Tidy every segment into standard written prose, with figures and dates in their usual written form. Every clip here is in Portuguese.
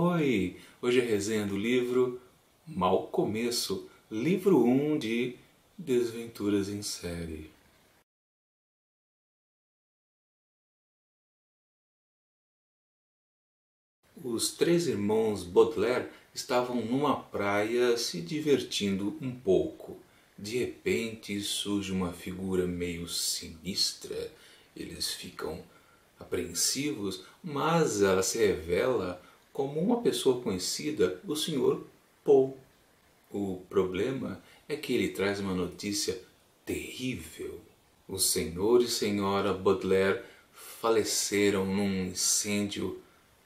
Oi! Hoje é a resenha do livro Mau Começo, livro 1 de Desventuras em Série. Os três irmãos Baudelaire estavam numa praia se divertindo um pouco. De repente surge uma figura meio sinistra. Eles ficam apreensivos, mas ela se revela como uma pessoa conhecida, o Sr. Poe. O problema é que ele traz uma notícia terrível. O Sr. e Sra. Baudelaire faleceram num incêndio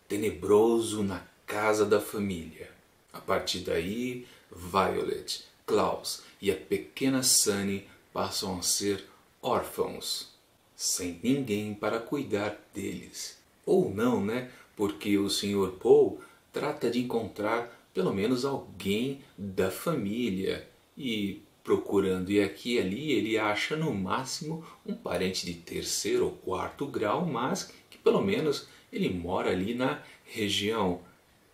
tenebroso na casa da família. A partir daí, Violet, Klaus e a pequena Sunny passam a ser órfãos, sem ninguém para cuidar deles. Ou não, né? Porque o Sr. Poe trata de encontrar pelo menos alguém da família e, procurando aqui e ali, ele acha no máximo um parente de terceiro ou quarto grau, mas que pelo menos ele mora ali na região.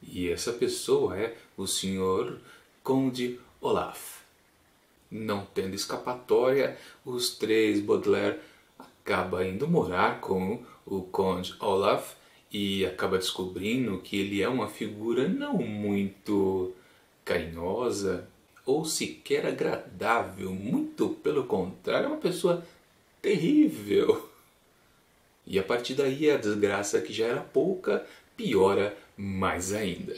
E essa pessoa é o Sr. Conde Olaf. Não tendo escapatória, os três Baudelaire acabam indo morar com o Conde Olaf e acaba descobrindo que ele é uma figura não muito carinhosa ou sequer agradável, muito pelo contrário, é uma pessoa terrível. E a partir daí a desgraça, que já era pouca, piora mais ainda.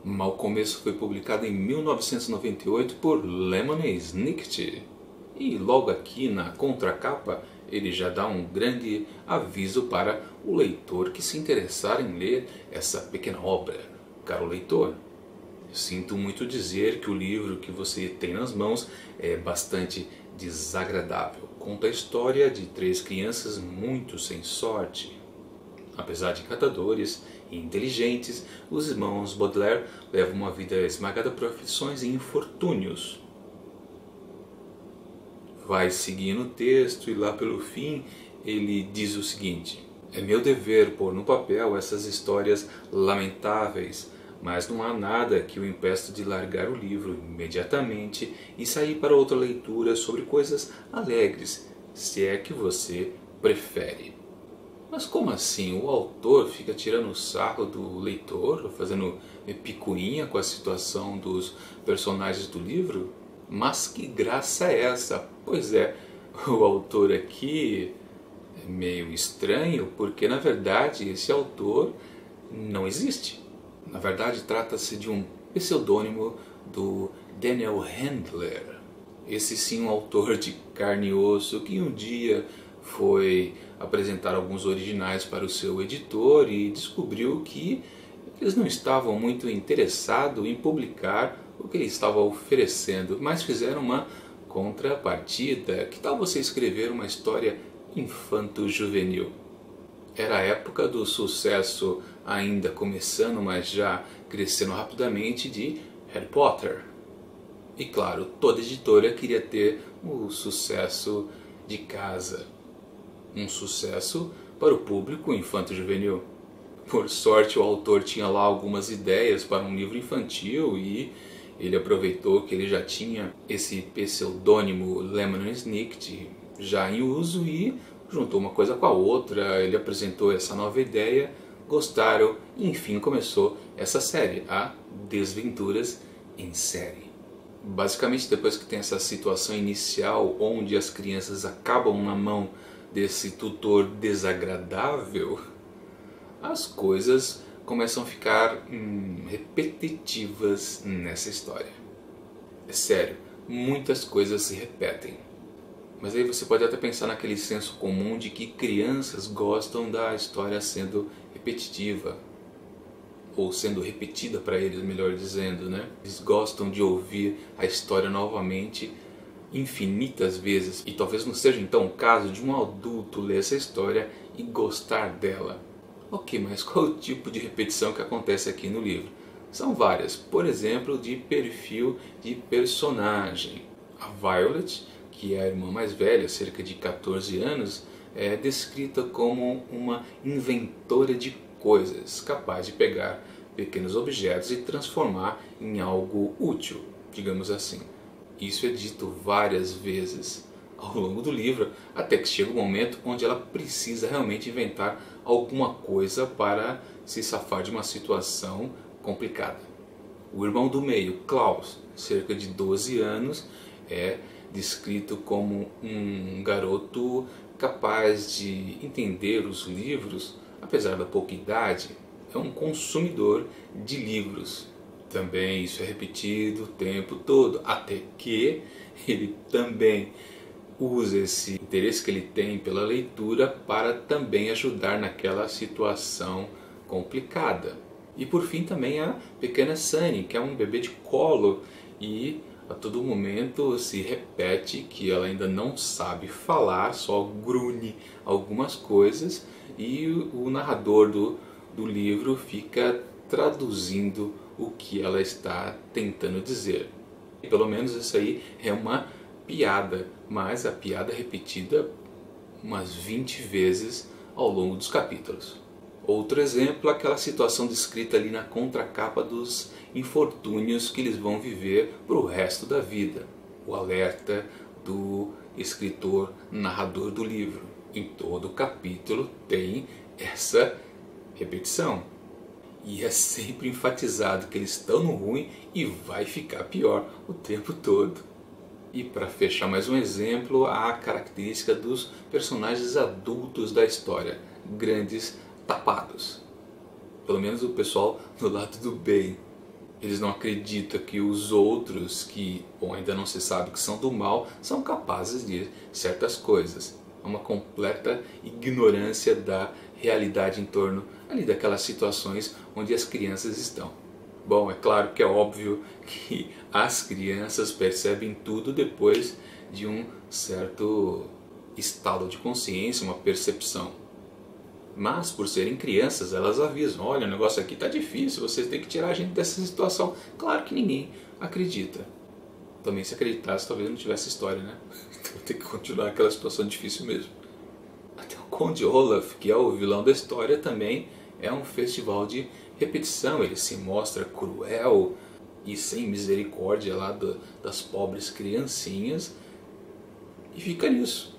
Mau Começo foi publicado em 1998 por Lemon Snicket. E logo aqui na contracapa ele já dá um grande aviso para o leitor que se interessar em ler essa pequena obra. Caro leitor, sinto muito dizer que o livro que você tem nas mãos é bastante desagradável. Conta a história de três crianças muito sem sorte. Apesar de encantadores e inteligentes, os irmãos Baudelaire levam uma vida esmagada por aflições e infortúnios. Vai seguindo o texto e lá pelo fim ele diz o seguinte: é meu dever pôr no papel essas histórias lamentáveis, mas não há nada que o impeça de largar o livro imediatamente e sair para outra leitura sobre coisas alegres, se é que você prefere. Mas como assim? O autor fica tirando o sarro do leitor, fazendo picuinha com a situação dos personagens do livro? Mas que graça é essa? Pois é, o autor aqui é meio estranho, porque na verdade esse autor não existe. Na verdade trata-se de um pseudônimo do Daniel Handler. Esse sim, um autor de carne e osso que um dia foi apresentar alguns originais para o seu editor e descobriu que eles não estavam muito interessados em publicar o que ele estava oferecendo, mas fizeram uma contrapartida. Que tal você escrever uma história infanto-juvenil? Era a época do sucesso ainda começando, mas já crescendo rapidamente, de Harry Potter. E claro, toda editora queria ter o sucesso de casa. Um sucesso para o público infanto-juvenil. Por sorte, o autor tinha lá algumas ideias para um livro infantil e ele aproveitou que ele já tinha esse pseudônimo Lemon Snicket já em uso e juntou uma coisa com a outra. Ele apresentou essa nova ideia, gostaram e enfim começou essa série, a Desventuras em Série. Basicamente, depois que tem essa situação inicial onde as crianças acabam na mão desse tutor desagradável, as coisas começam a ficar repetitivas nessa história. É sério, muitas coisas se repetem. Mas aí você pode até pensar naquele senso comum de que crianças gostam da história sendo repetitiva, ou sendo repetida para eles, melhor dizendo, né? Eles gostam de ouvir a história novamente infinitas vezes, e talvez não seja então o caso de um adulto ler essa história e gostar dela. Ok, mas qual é o tipo de repetição que acontece aqui no livro? São várias, por exemplo, de perfil de personagem. A Violet, que é a irmã mais velha, cerca de 14 anos, é descrita como uma inventora de coisas, capaz de pegar pequenos objetos e transformar em algo útil, digamos assim. Isso é dito várias vezes ao longo do livro, até que chega o momento onde ela precisa realmente inventar alguma coisa para se safar de uma situação complicada. O irmão do meio, Klaus, cerca de 12 anos, é descrito como um garoto capaz de entender os livros, apesar da pouca idade, é um consumidor de livros. Também isso é repetido o tempo todo, até que ele também usa esse interesse que ele tem pela leitura para também ajudar naquela situação complicada. E por fim também a pequena Sunny, que é um bebê de colo e a todo momento se repete que ela ainda não sabe falar, só grunhe algumas coisas e o narrador do livro fica traduzindo o que ela está tentando dizer. E pelo menos isso aí é uma piada, mas a piada é repetida umas 20 vezes ao longo dos capítulos. Outro exemplo é aquela situação descrita ali na contracapa dos infortúnios que eles vão viver para o resto da vida. O alerta do escritor narrador do livro. Em todo capítulo tem essa repetição. E é sempre enfatizado que eles estão no ruim e vai ficar pior o tempo todo. E para fechar mais um exemplo, a característica dos personagens adultos da história, grandes tapados. Pelo menos o pessoal do lado do bem. Eles não acreditam que os outros, que ainda não se sabe que são do mal, são capazes de certas coisas. É uma completa ignorância da realidade em torno ali daquelas situações onde as crianças estão. Bom, é claro que é óbvio que as crianças percebem tudo depois de um certo estado de consciência, uma percepção. Mas por serem crianças, elas avisam: olha, o negócio aqui está difícil, vocês têm que tirar a gente dessa situação. Claro que ninguém acredita. Também se acreditasse, talvez não tivesse história, né? Então tem que continuar aquela situação difícil mesmo. Até o Conde Olaf, que é o vilão da história, também é um festival de repetição. Ele se mostra cruel e sem misericórdia lá das pobres criancinhas e fica nisso.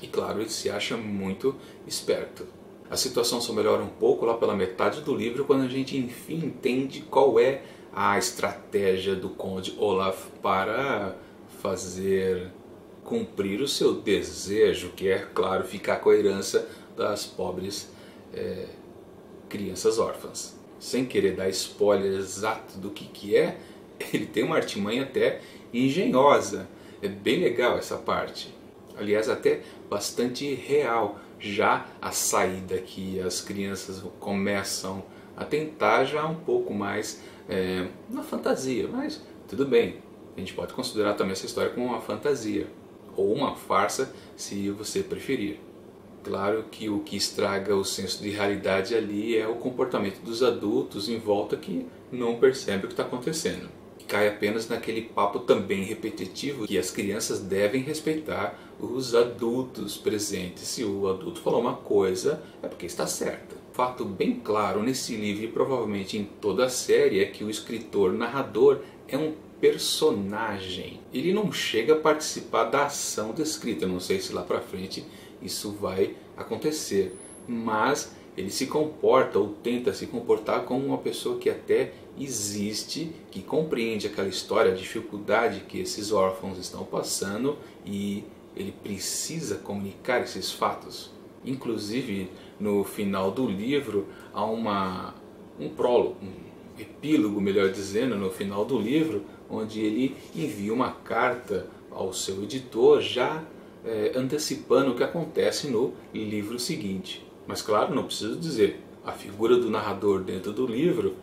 E claro, ele se acha muito esperto. A situação só melhora um pouco lá pela metade do livro, quando a gente enfim entende qual é a estratégia do Conde Olaf para fazer cumprir o seu desejo, que é, claro, ficar com a herança das pobres crianças órfãs. Sem querer dar spoiler exato do que é, ele tem uma artimanha até engenhosa. É bem legal essa parte. Aliás, até bastante real. Já a saída que as crianças começam a tentar já um pouco mais na fantasia. Mas tudo bem, a gente pode considerar também essa história como uma fantasia. Ou uma farsa, se você preferir. Claro que o que estraga o senso de realidade ali é o comportamento dos adultos em volta que não percebe o que está acontecendo. Cai apenas naquele papo também repetitivo que as crianças devem respeitar os adultos presentes. Se o adulto falou uma coisa, é porque está certa. Fato bem claro nesse livro e provavelmente em toda a série é que o escritor narrador é um personagem. Ele não chega a participar da ação descrita. Eu não sei se lá pra frente isso vai acontecer, mas ele se comporta ou tenta se comportar como uma pessoa que até existe, que compreende aquela história, a dificuldade que esses órfãos estão passando e ele precisa comunicar esses fatos. Inclusive no final do livro há um prólogo, um epílogo, melhor dizendo, no final do livro, onde ele envia uma carta ao seu editor já antecipando o que acontece no livro seguinte. Mas claro, não preciso dizer, a figura do narrador dentro do livro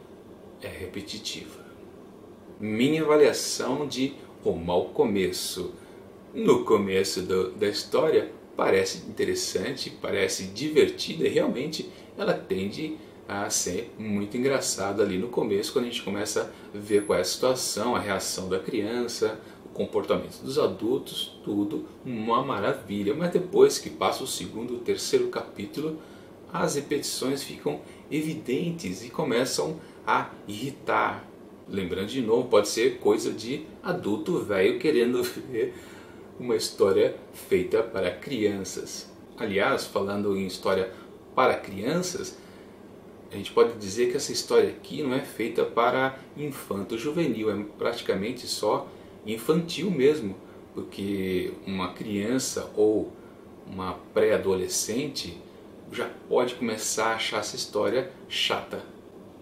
é repetitiva. Minha avaliação de O Mau Começo. No começo da história parece interessante, parece divertida e realmente ela tende a ser muito engraçada ali no começo, quando a gente começa a ver qual é a situação, a reação da criança, o comportamento dos adultos, tudo uma maravilha. Mas depois que passa o segundo e o terceiro capítulo, as repetições ficam evidentes e começam a irritar. Lembrando de novo, pode ser coisa de adulto velho querendo ver uma história feita para crianças. Aliás, falando em história para crianças, a gente pode dizer que essa história aqui não é feita para infanto-juvenil, é praticamente só infantil mesmo, porque uma criança ou uma pré-adolescente já pode começar a achar essa história chata.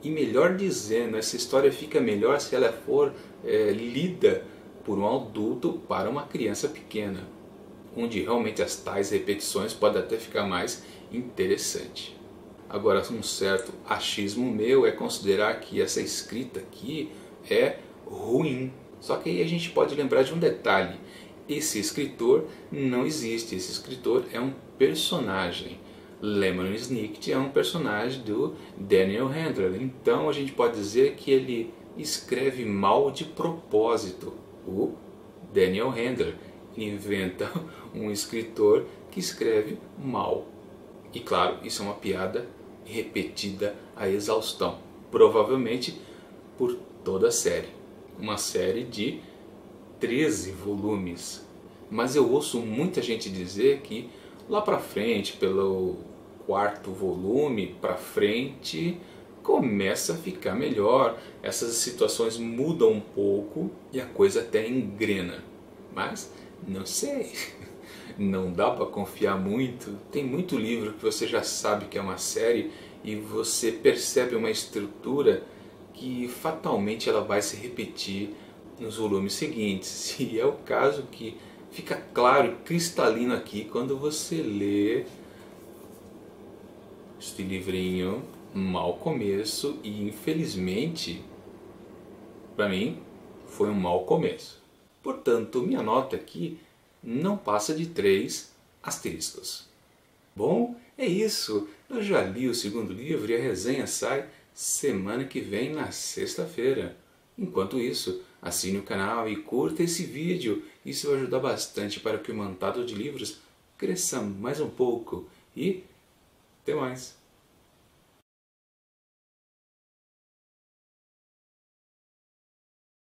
E melhor dizendo, essa história fica melhor se ela for lida por um adulto para uma criança pequena, onde realmente as tais repetições podem até ficar mais interessante. Agora, um certo achismo meu é considerar que essa escrita aqui é ruim. Só que aí a gente pode lembrar de um detalhe: esse escritor não existe, esse escritor é um personagem. Lemon Snicket é um personagem do Daniel Handler, então a gente pode dizer que ele escreve mal de propósito. O Daniel Handler inventa um escritor que escreve mal. E claro, isso é uma piada repetida à exaustão, provavelmente por toda a série. Uma série de 13 volumes. Mas eu ouço muita gente dizer que lá para frente, pelo quarto volume para frente, começa a ficar melhor. Essas situações mudam um pouco e a coisa até engrena. Mas não sei, não dá para confiar muito. Tem muito livro que você já sabe que é uma série e você percebe uma estrutura que fatalmente ela vai se repetir nos volumes seguintes. E é o caso que fica claro e cristalino aqui quando você lê este livrinho Mau Começo, e infelizmente para mim foi um mau começo. Portanto, minha nota aqui não passa de 3 asteriscos. Bom, é isso. Eu já li o segundo livro e a resenha sai semana que vem na sexta-feira. Enquanto isso, assine o canal e curta esse vídeo. Isso vai ajudar bastante para que o Mantado de Livros cresça mais um pouco. E até mais!